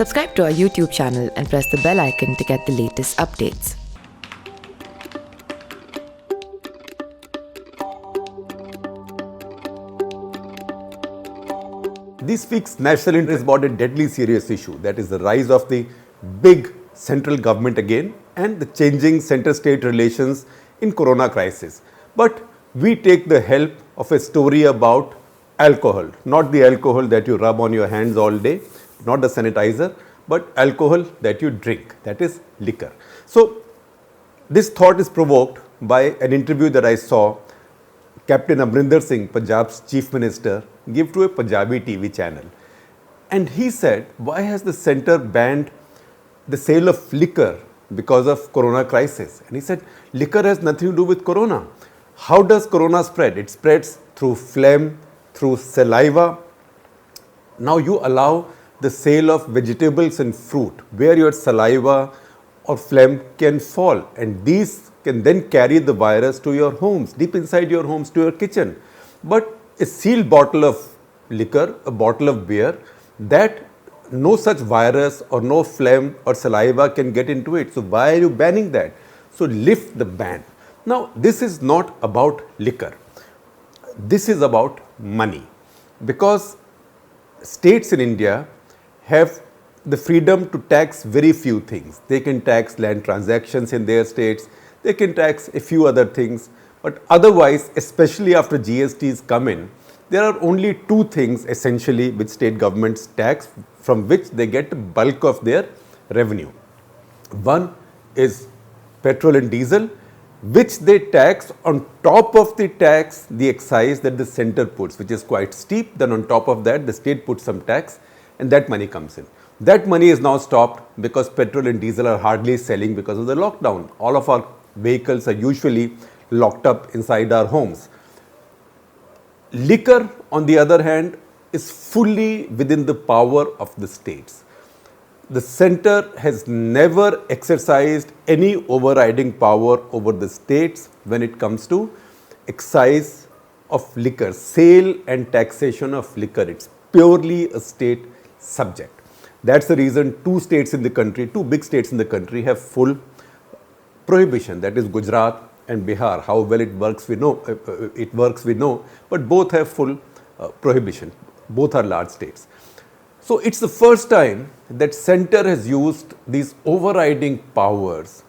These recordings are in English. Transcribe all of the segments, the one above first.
Subscribe to our YouTube channel and press the bell icon to get the latest updates. This week's national interest is about a deadly serious issue, that is the rise of the big central government again and the changing center-state relations in corona crisis. But we take the help of a story about alcohol, not the alcohol that you rub on your hands all day, not the sanitizer, but alcohol that you drink, that is liquor. So this thought is provoked by an interview that I saw Captain Amrinder Singh, Punjab's Chief Minister, give to a Punjabi TV channel. And he said, why has the centre banned the sale of liquor because of corona crisis? And he said, liquor has nothing to do with corona. How does corona spread? It spreads through phlegm, through saliva. Now you allow the sale of vegetables and fruit where your saliva or phlegm can fall, and these can then carry the virus to your homes, deep inside your homes, to your kitchen. But a sealed bottle of liquor, a bottle of beer, that no such virus or no phlegm or saliva can get into it. So why are you banning that? So lift the ban. Now this is not about liquor. This is about money, because states in India have the freedom to tax very few things. They can tax land transactions in their states, they can tax a few other things, but otherwise, especially after GSTs come in, there are only two things essentially which state governments tax, from which they get the bulk of their revenue. One is petrol and diesel, which they tax on top of the tax, the excise that the centre puts, which is quite steep. Then on top of that, the state puts some tax, and that money comes in. That money is now stopped because petrol and diesel are hardly selling because of the lockdown. All of our vehicles are usually locked up inside our homes. Liquor, on the other hand, is fully within the power of the states. The centre has never exercised any overriding power over the states when it comes to excise of liquor, sale and taxation of liquor. It's purely a state subject. That's the reason two states in the country, two big states in the country, have full prohibition. That is Gujarat and Bihar. How well it works, we know. But both have full prohibition. Both are large states. So it's the first time that centre has used these overriding powers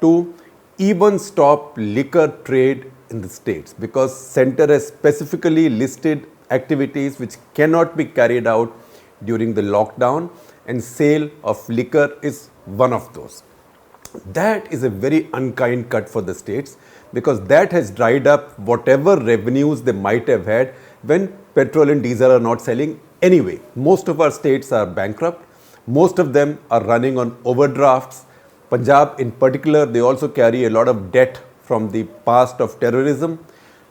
to even stop liquor trade in the states, because centre has specifically listed activities which cannot be carried out during the lockdown, and sale of liquor is one of those. That is a very unkind cut for the states, because that has dried up whatever revenues they might have had when petrol and diesel are not selling anyway. Most of our states are bankrupt. Most of them are running on overdrafts. Punjab in particular, they also carry a lot of debt from the past of terrorism.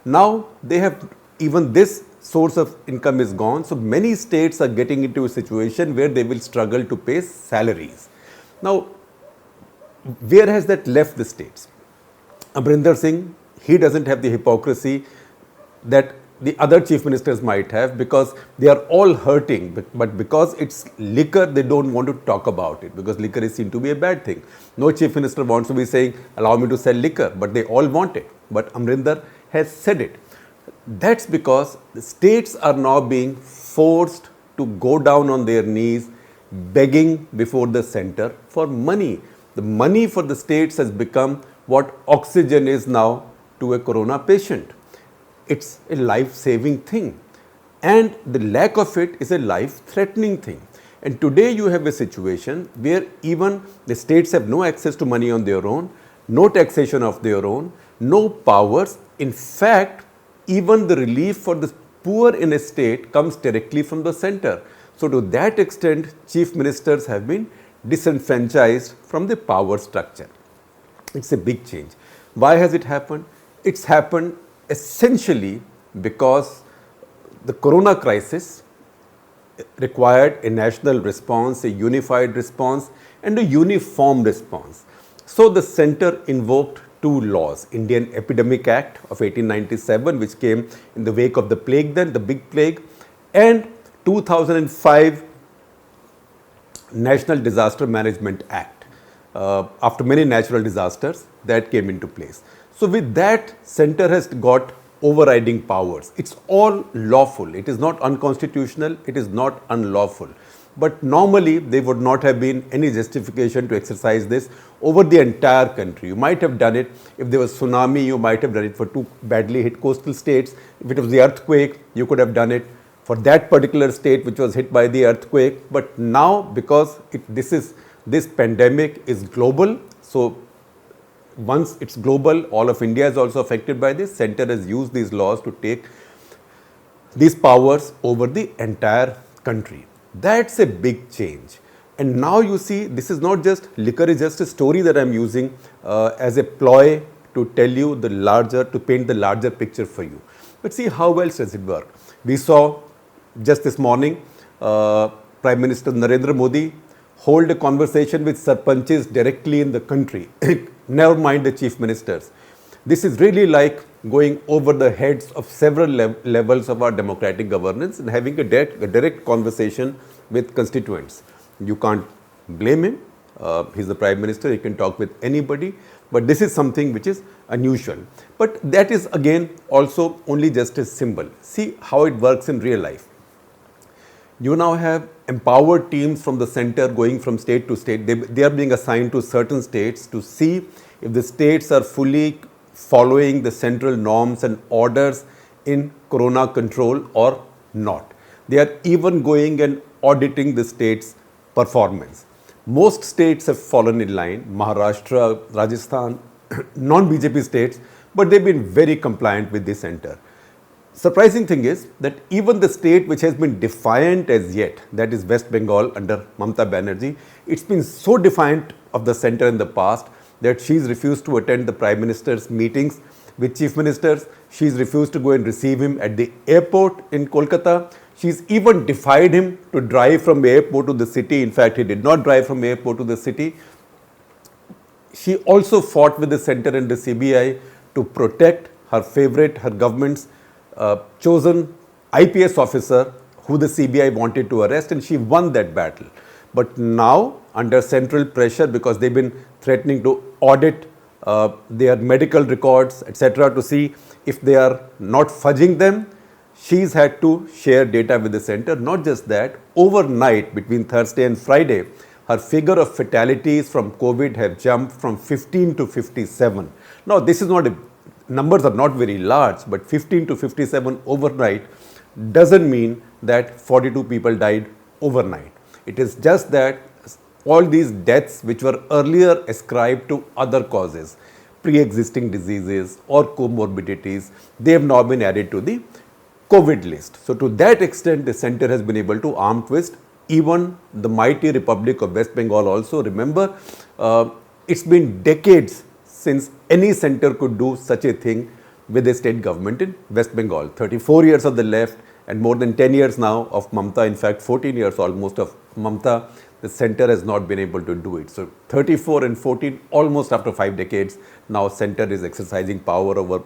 Now they have, even this source of income is gone. So many states are getting into a situation where they will struggle to pay salaries. Now, where has that left the states? Amrinder Singh, he doesn't have the hypocrisy that the other chief ministers might have, because they are all hurting, but because it's liquor, they don't want to talk about it, because liquor is seen to be a bad thing. No chief minister wants to be saying, allow me to sell liquor, but they all want it. But Amrinder has said it. That's because the states are now being forced to go down on their knees, begging before the centre for money. The money for the states has become what oxygen is now to a corona patient. It's a life-saving thing, and the lack of it is a life-threatening thing. And today you have a situation where even the states have no access to money on their own, no taxation of their own, no powers. In fact, even the relief for the poor in a state comes directly from the centre. So to that extent, chief ministers have been disenfranchised from the power structure. It's a big change. Why has it happened? It's happened essentially because the corona crisis required a national response, a unified response, and a uniform response. So the centre invoked two laws, Indian Epidemic Act of 1897, which came in the wake of the plague then, the big plague, and 2005 National Disaster Management Act after many natural disasters that came into place. So with that, center has got overriding powers. It's all lawful. It is not unconstitutional. It is not unlawful. But normally there would not have been any justification to exercise this over the entire country. You might have done it if there was tsunami. You might have done it for two badly hit coastal states. If it was the earthquake, you could have done it for that particular state which was hit by the earthquake. But now, because this pandemic is global, so once it's global, all of India is also affected by this. Center has used these laws to take these powers over the entire country. That's a big change. And now you see, this is not just liquor, is just a story that I'm using as a ploy to tell you the larger, to paint the larger picture for you. But see, how else does it work? We saw just this morning, Prime Minister Narendra Modi hold a conversation with sarpanches directly in the country, never mind the chief ministers. This is really like going over the heads of several levels of our democratic governance and having a direct conversation with constituents. You can't blame him. He's the Prime Minister, he can talk with anybody, but this is something which is unusual. But that is again also only just a symbol. See how it works in real life. You now have empowered teams from the center going from state to state. They are being assigned to certain states to see if the states are fully following the central norms and orders in corona control or not. They are even going and auditing the state's performance. Most states have fallen in line, Maharashtra, Rajasthan, non-BJP states, but they've been very compliant with the center. Surprising thing is that even the state which has been defiant as yet, that is West Bengal under Mamata Banerjee, it's been so defiant of the center in the past that she's refused to attend the Prime Minister's meetings with chief ministers. She's refused to go and receive him at the airport in Kolkata. She's even defied him to drive from the airport to the city. In fact, he did not drive from the airport to the city. She also fought with the center and the CBI to protect her favorite, her government's chosen IPS officer who the CBI wanted to arrest, and she won that battle. But now, under central pressure, because they've been threatening to audit their medical records, etc., to see if they are not fudging them, she's had to share data with the center. Not just that, overnight between Thursday and Friday, her figure of fatalities from COVID have jumped from 15 to 57. Now, this is not a numbers are not very large, but 15 to 57 overnight doesn't mean that 42 people died overnight. It is just that all these deaths which were earlier ascribed to other causes, pre-existing diseases or comorbidities, they have now been added to the COVID list. So to that extent, the center has been able to arm twist even the mighty Republic of West Bengal also. Remember, it's been decades since any center could do such a thing with a state government in West Bengal. 34 years of the left and more than 10 years now of Mamata, in fact 14 years almost of Mamata, the center has not been able to do it. So 34 and 14, almost after 5 decades, now center is exercising power over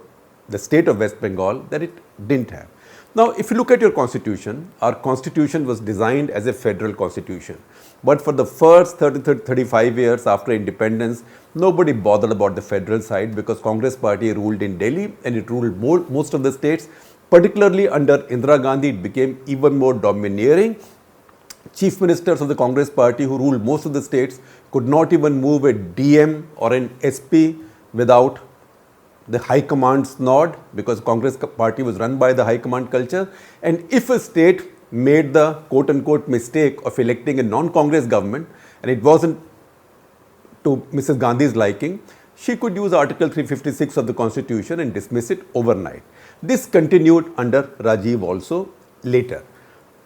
the state of West Bengal that it didn't have. Now, if you look at your constitution, our constitution was designed as a federal constitution. But for the first 35 years after independence, nobody bothered about the federal side because Congress party ruled in Delhi and it ruled most of the states. Particularly under Indira Gandhi, it became even more domineering. Chief ministers of the Congress party who ruled most of the states could not even move a DM or an SP without the high command's nod, because Congress party was run by the high command culture. And if a state made the quote-unquote mistake of electing a non-Congress government and it wasn't to Mrs. Gandhi's liking, she could use Article 356 of the Constitution and dismiss it overnight. This continued under Rajiv also later.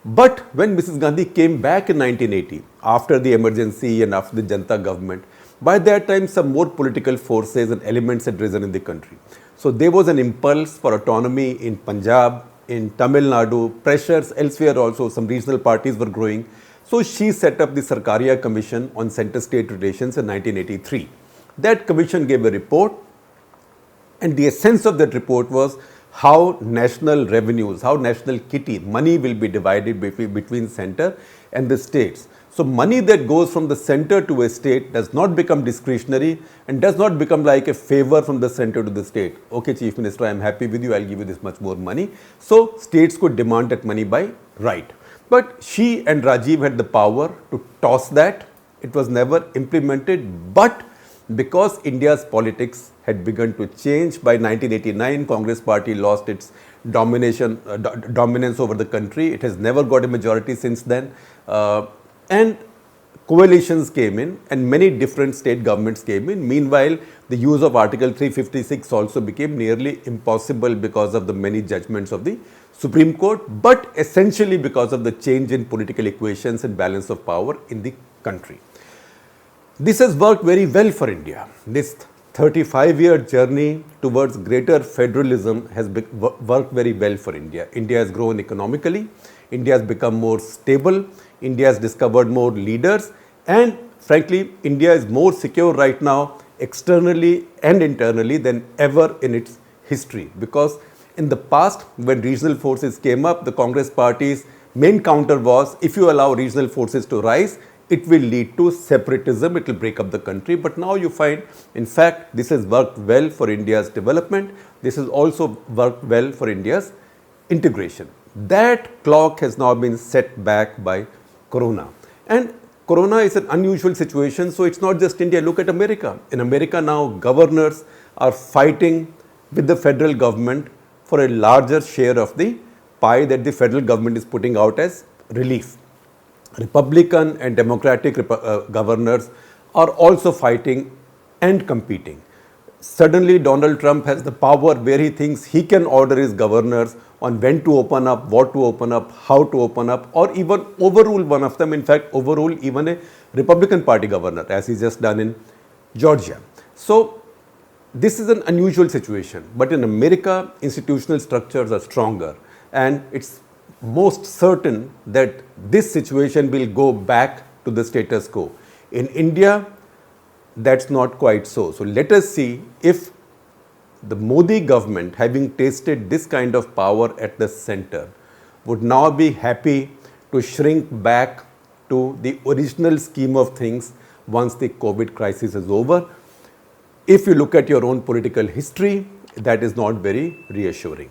But when Mrs. Gandhi came back in 1980, after the emergency and after the Janata government, by that time some more political forces and elements had risen in the country. So there was an impulse for autonomy in Punjab, in Tamil Nadu, pressures elsewhere also, some regional parties were growing. So she set up the Sarkaria Commission on Center-State Relations in 1983. That commission gave a report, and the essence of that report was how national revenues, how national kitty, money will be divided between center and the states. So money that goes from the center to a state does not become discretionary and does not become like a favor from the center to the state. Okay, Chief Minister, I am happy with you, I'll give you this much more money. So states could demand that money by right. But she and Rajiv had the power to toss that. It was never implemented, but because India's politics had begun to change by 1989, Congress party lost its dominance over the country. It has never got a majority since then. And coalitions came in and many different state governments came in. Meanwhile, the use of Article 356 also became nearly impossible because of the many judgments of the Supreme Court, but essentially because of the change in political equations and balance of power in the country. This has worked very well for India. This 35-year journey towards greater federalism has worked very well for India. India has grown economically, India has become more stable, India has discovered more leaders, and frankly, India is more secure right now externally and internally than ever in its history. Because in the past, when regional forces came up, the Congress party's main counter was, if you allow regional forces to rise, it will lead to separatism, it will break up the country. But now you find, in fact, this has worked well for India's development. This has also worked well for India's integration. That clock has now been set back by Corona. And Corona is an unusual situation, so it's not just India. Look at America. In America now, governors are fighting with the federal government for a larger share of the pie that the federal government is putting out as relief. Republican and Democratic governors are also fighting and competing. Suddenly, Donald Trump has the power where he thinks he can order his governors on when to open up, what to open up, how to open up, or even overrule one of them. In fact, overrule even a Republican Party governor, as he's just done in Georgia. So, this is an unusual situation. But in America, institutional structures are stronger, and it's most certain that this situation will go back to the status quo. In India, that's not quite so. So let us see if the Modi government, having tasted this kind of power at the center, would now be happy to shrink back to the original scheme of things once the COVID crisis is over. If you look at your own political history, that is not very reassuring.